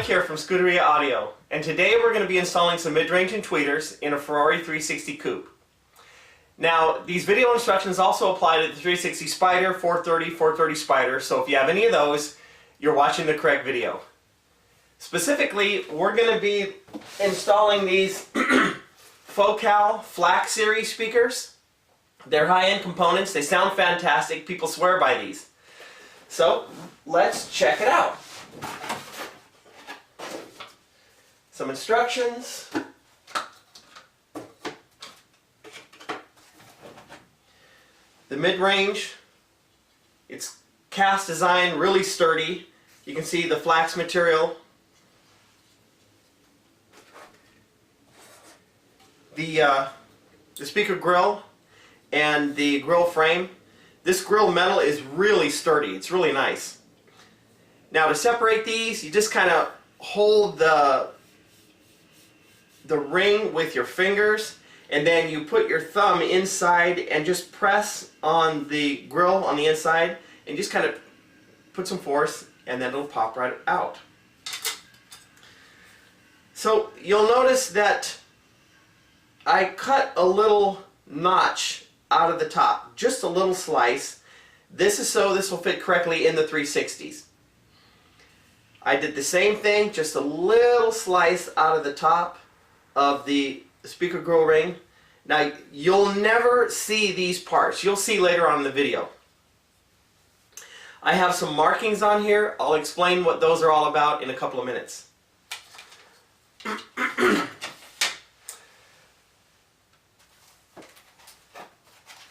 here from Scuderia Audio, and today we're going to be installing some mid-range and tweeters in a Ferrari 360 coupe. Now, these video instructions also apply to the 360 Spider, 430, 430 Spider, so if you have any of those, you're watching the correct video. Specifically, we're going to be installing these Focal FLAC series speakers. They're high-end components, they sound fantastic, people swear by these. So, let's check it out. Some instructions. The mid-range, it's cast design, really sturdy. You can see the flax material. The speaker grill and the grill frame. This grill metal is really sturdy. It's really nice. Now to separate these, you just kind of hold the ring with your fingers, and then you put your thumb inside and just press on the grill on the inside and just kind of put some force, and then it'll pop right out. So you'll notice that I cut a little notch out of the top, just a little slice. This is so this will fit correctly in the 360s. I did the same thing, just a little slice out of the top of the speaker grill ring. Now, you'll never see these parts. You'll see later on in the video. I have some markings on here. I'll explain what those are all about in a couple of minutes.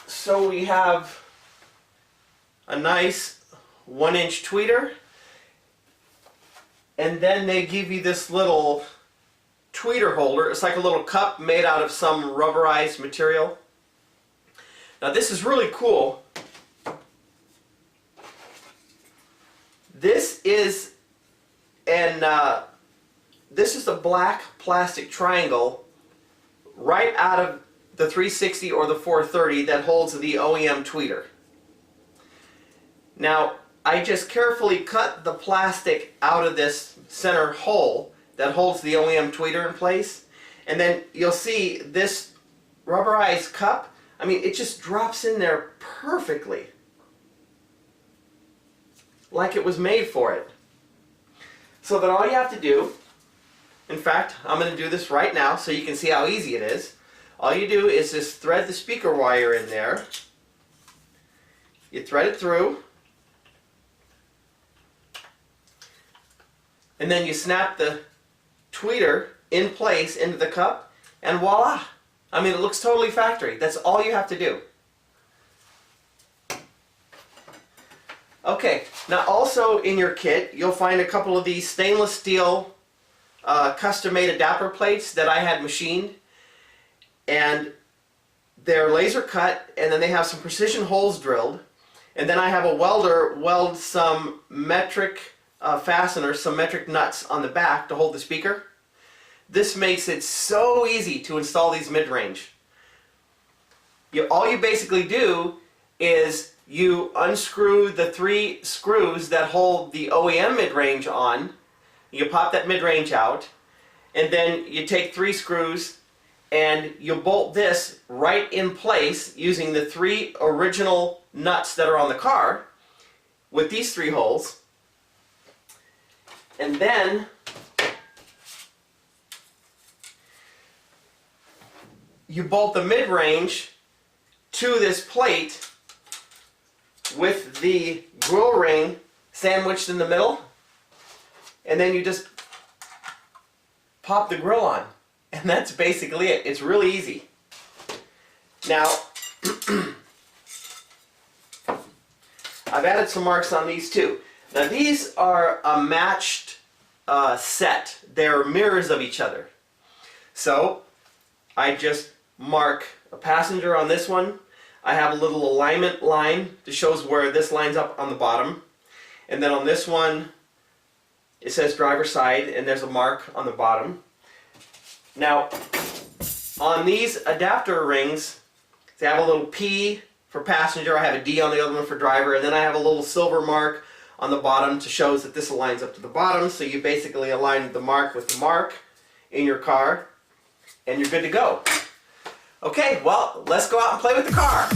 So we have a nice 1-inch tweeter, and then they give you this little tweeter holder. It's like a little cup made out of some rubberized material. Now this is really cool. This is a black plastic triangle right out of the 360 or the 430 that holds the OEM tweeter. Now, I just carefully cut the plastic out of this center hole that holds the OEM tweeter in place, and then you'll see this rubberized cup. I mean, it just drops in there perfectly, like it was made for it. So then all you have to do, in fact, I'm going to do this right now so you can see how easy it is. All you do is just thread the speaker wire in there. You thread it through, and then you snap the tweeter in place into the cup, and voila! I mean, it looks totally factory. That's all you have to do. Okay, now also in your kit, you'll find a couple of these stainless steel custom-made adapter plates that I had machined. And they're laser cut, and then they have some precision holes drilled, and then I have a welder weld some metric fasteners, some metric nuts on the back to hold the speaker. This makes it so easy to install these mid-range. All you basically do is you unscrew the 3 screws that hold the OEM mid-range on, you pop that mid-range out, and then you take 3 screws and you bolt this right in place using the 3 original nuts that are on the car with these 3 holes. And then you bolt the mid-range to this plate with the grill ring sandwiched in the middle, and then you just pop the grill on. And that's basically it. It's really easy. Now, I've added some marks on these too. Now these are a matched set. They're mirrors of each other. So I just mark a passenger on this one. I have a little alignment line that shows where this lines up on the bottom. And then on this one, it says driver's side, and there's a mark on the bottom. Now, on these adapter rings, they have a little P for passenger, I have a D on the other one for driver, and then I have a little silver mark on the bottom to show that this aligns up to the bottom. So you basically align the mark with the mark in your car, and you're good to go. Okay, well, let's go out and play with the car.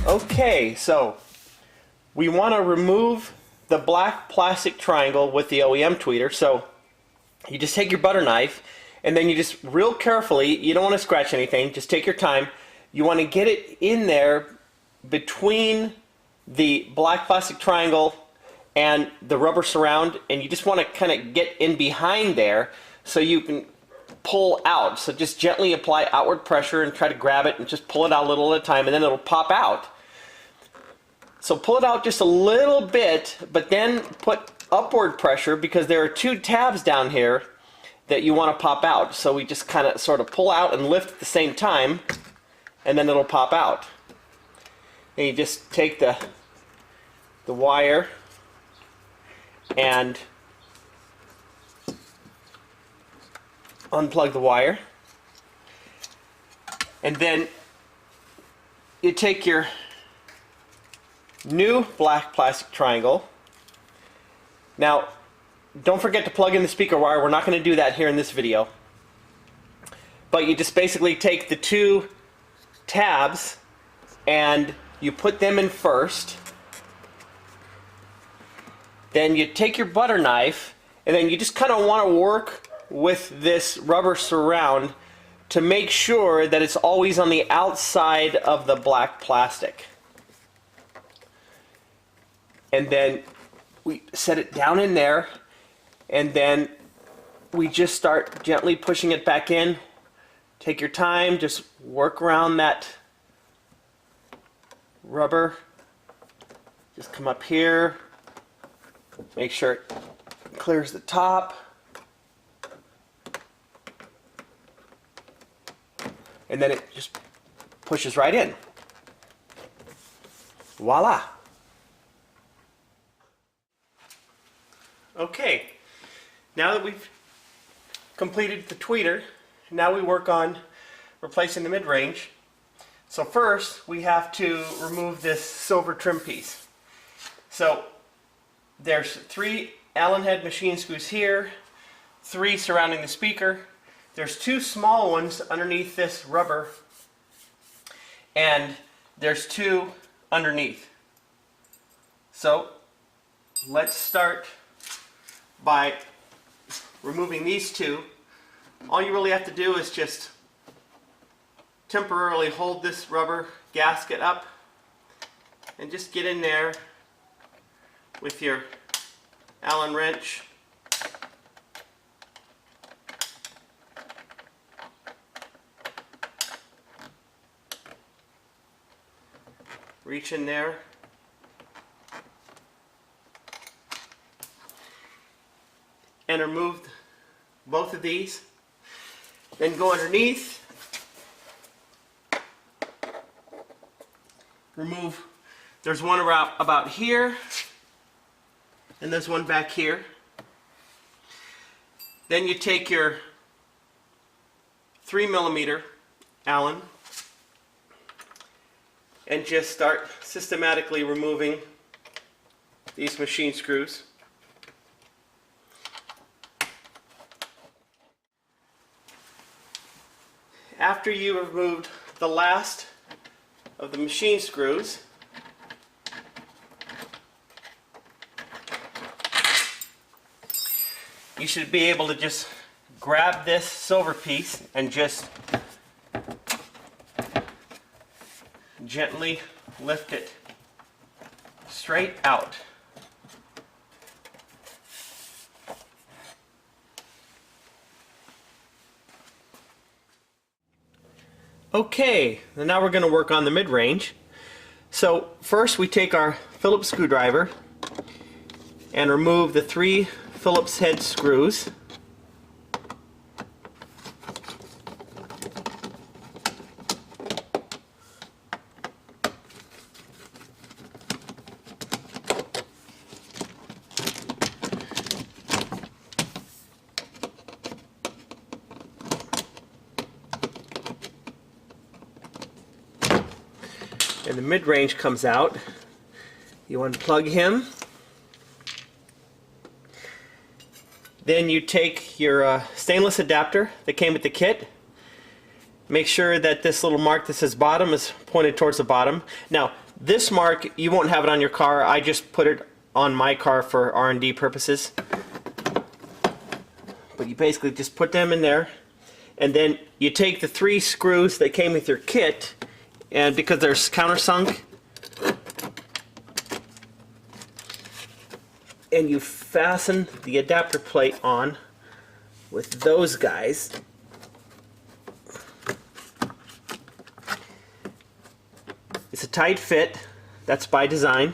Okay, so we want to remove the black plastic triangle with the OEM tweeter. So you just take your butter knife, and then you just real carefully, you don't want to scratch anything, just take your time. You want to get it in there between the black plastic triangle and the rubber surround, and you just want to kind of get in behind there so you can pull out. So just gently apply outward pressure and try to grab it and just pull it out a little at a time, and then it'll pop out. So pull it out just a little bit, but then put upward pressure, because there are two tabs down here that you want to pop out. So we just kind of sort of pull out and lift at the same time, and then it'll pop out. And you just take the wire and unplug the wire, and then you take your new black plastic triangle. Now, don't forget to plug in the speaker wire. We're not going to do that here in this video. But you just basically take the two tabs and you put them in first. Then you take your butter knife, and then you just kind of want to work with this rubber surround to make sure that it's always on the outside of the black plastic. And then we set it down in there, and then we just start gently pushing it back in. Take your time, just work around that rubber. Just come up here, make sure it clears the top. And then it just pushes right in. Voila! Okay, now that we've completed the tweeter, now we work on replacing the mid-range. So first, we have to remove this silver trim piece. So there's 3 Allen head machine screws here, 3 surrounding the speaker. There's 2 small ones underneath this rubber, and there's 2 underneath. So let's start by removing these 2. All you really have to do is just temporarily hold this rubber gasket up and just get in there with your Allen wrench. Reach in there. And remove both of these. Then go underneath. Remove, there's one about here, and there's one back here. Then you take your 3mm Allen and just start systematically removing these machine screws. After you have removed the last of the machine screws, you should be able to just grab this silver piece and just gently lift it straight out. Okay, and now we're going to work on the mid-range. So first we take our Phillips screwdriver and remove the 3 Phillips head screws. And the mid-range comes out. You unplug him. Then you take your stainless adapter that came with the kit. Make sure that this little mark that says bottom is pointed towards the bottom. Now, this mark, you won't have it on your car. I just put it on my car for R&D purposes. But you basically just put them in there. And then you take the 3 screws that came with your kit, and because they're countersunk, and you fasten the adapter plate on with those guys. It's a tight fit, that's by design.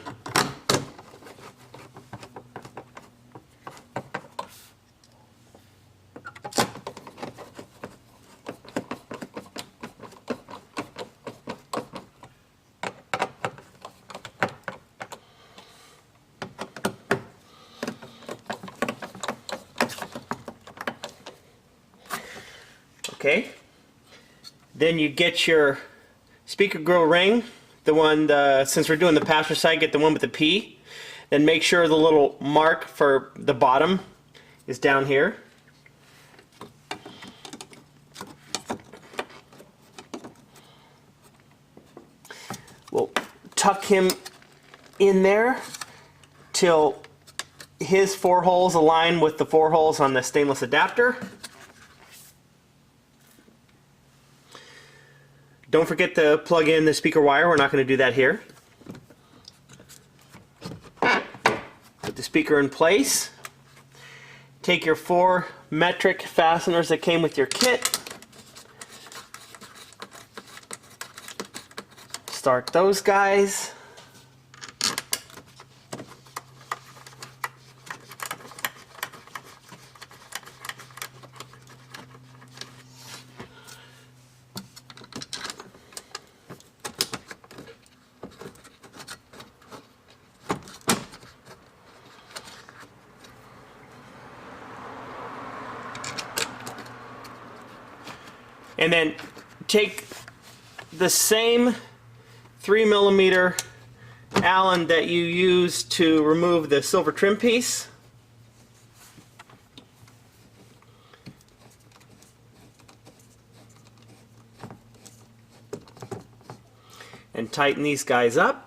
Okay, then you get your speaker grill ring, the one, since we're doing the passenger side, get the one with the P. Then make sure the little mark for the bottom is down here. We'll tuck him in there till his 4 holes align with the 4 holes on the stainless adapter. Don't forget to plug in the speaker wire. We're not going to do that here. Put the speaker in place. Take your 4 metric fasteners that came with your kit. Start those guys. And then take the same 3mm Allen that you used to remove the silver trim piece. And tighten these guys up.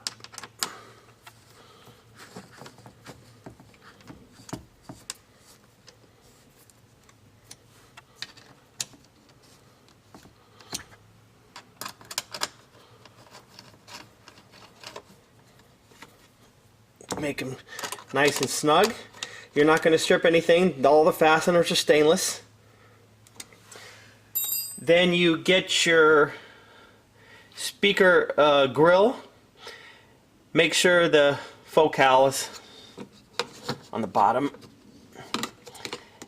Make them nice and snug. You're not going to strip anything. All the fasteners are stainless. Then you get your speaker grill. Make sure the focal is on the bottom.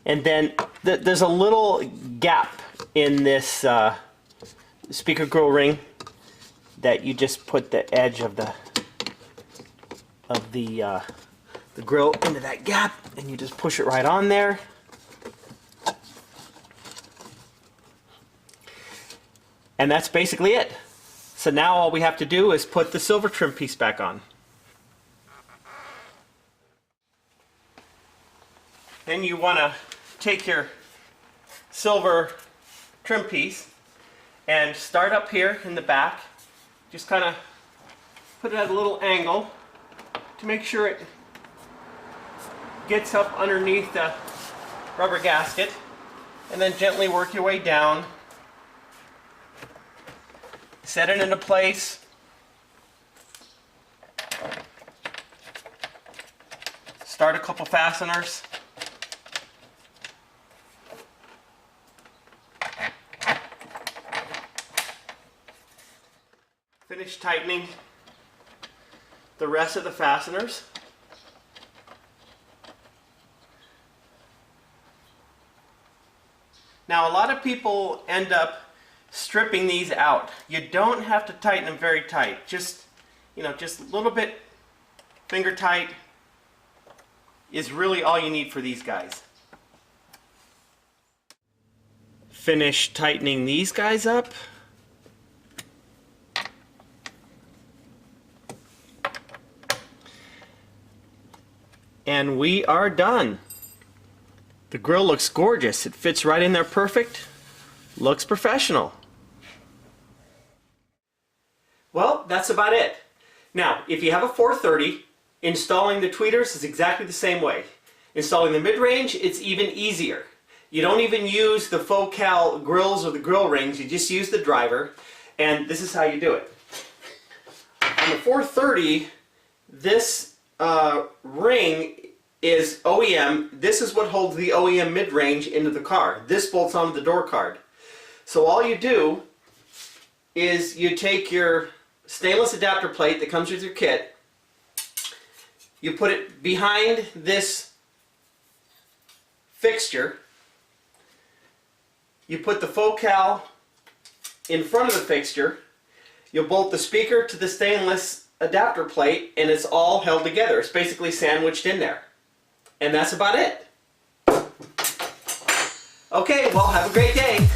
And then there's a little gap in this speaker grill ring that you just put the edge of the grill into that gap, and you just push it right on there. And that's basically it. So now all we have to do is put the silver trim piece back on. Then you want to take your silver trim piece and start up here in the back. Just kind of put it at a little angle to make sure it gets up underneath the rubber gasket, and then gently work your way down. Set it into place. Start a couple fasteners. Finish tightening the rest of the fasteners. Now, a lot of people end up stripping these out. You don't have to tighten them very tight. Just, just a little bit finger tight is really all you need for these guys. Finish tightening these guys up. And we are done. The grill looks gorgeous. It fits right in there perfect. Looks professional. Well, that's about it. Now, if you have a 430, installing the tweeters is exactly the same way. Installing the mid-range, it's even easier. You don't even use the faux cal grills or the grill rings, you just use the driver, and this is how you do it. On the 430, this ring is OEM. This is what holds the OEM mid-range into the car. This bolts onto the door card. So all you do is you take your stainless adapter plate that comes with your kit, you put it behind this fixture, you put the faux cal in front of the fixture, you bolt the speaker to the stainless adapter plate, and it's all held together. It's basically sandwiched in there. And that's about it. Okay, well, have a great day.